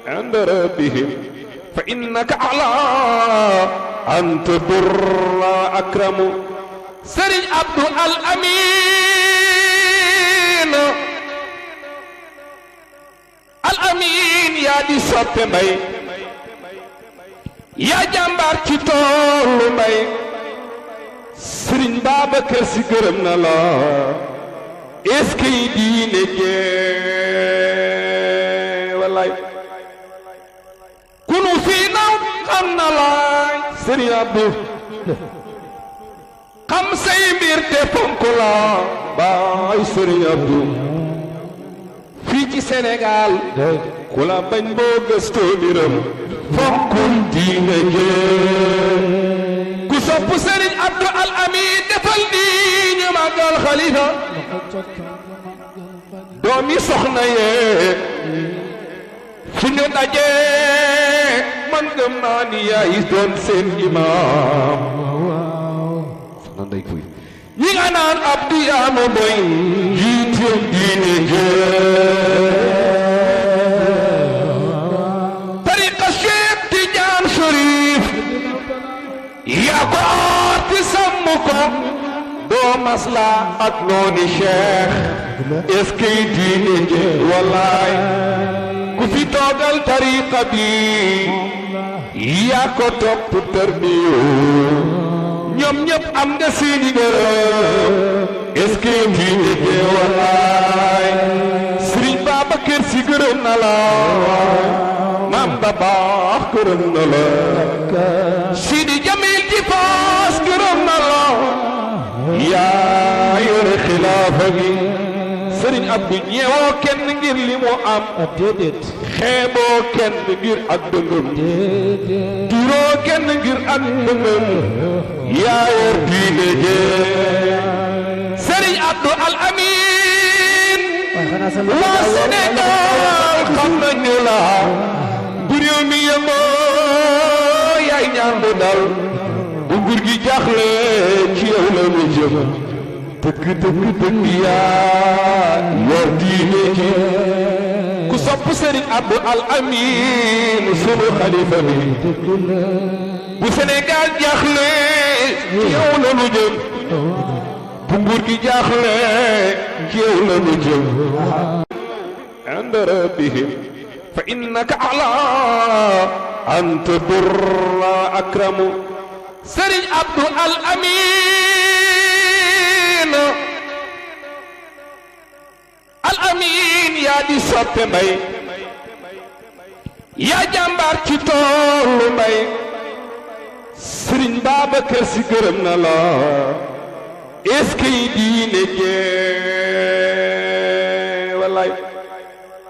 عند ربهم فإنك على أن تضر أكرم سرين عبد الأمين يا دي صوت مي يا جامبار ci toolu mbay Sëriñ Babacar Si gërëm na la est-ce que diine jee wallaay kunu fii naw xam na laay Sëriñ Abdou xam say mbir te fonk la baay Sëriñ Abdou fii ci Sénégal ku la bañ boo gëstoo mbiram fonkul diine jee ku sopp Sëriñ Abdou Al Amin defal nii ñu màggal xalifa doomi soxna yee fu ñu dajee man gëm naa ni yaay doon seen imaam soxna Ndey Kuy ñi nga naan Abdou yaa ma boy jiite diine jee tariqa Cheikh Tidiane Chérif yaa ko aati sàmm ko doo masla ak nooni Cheikh est-ce que diine jee wallaay ku fi toogal tariqa bi yaa ko topp tarbiyo ñoom ñëpp am nga seeni ngërëm est-ce que diine jee wallaay Sëriñ Babacar Si gërëm na la Maam da baax gërëm na la Sidi Jamil ji Faas gërëm na la yaa yore xilaafa gi Sëriñ Abdu ñeewoo kenn ngir li mu am déedéet xeeboo kenn ngir ak dëngëm duroo kenn ngir ak dëngëm yaa yor diine jee Sëriñ Abdu Al Amin waa Sénégal xam nañu la bu réew mi yëngoo yaay ñaan bu dal bu nguur gi jaaxle ci yow la ñu jëm dëgg yaa yor diine ji ku sopp Sëriñ Abdou Al Amin sunu xalifa bi bu Sénégal jaaxle ci yow la ñu jëm bu nguur gi jaaxle ci yow la ñu jëm عند ربهم فإنك على أن تضر أكرم Sëriñ Abdou Al Amin yaa di soppe mbay yaa jàmbaar ci toolu mbay Sëriñ Babacar Si gërëm na la est-ce que diine jee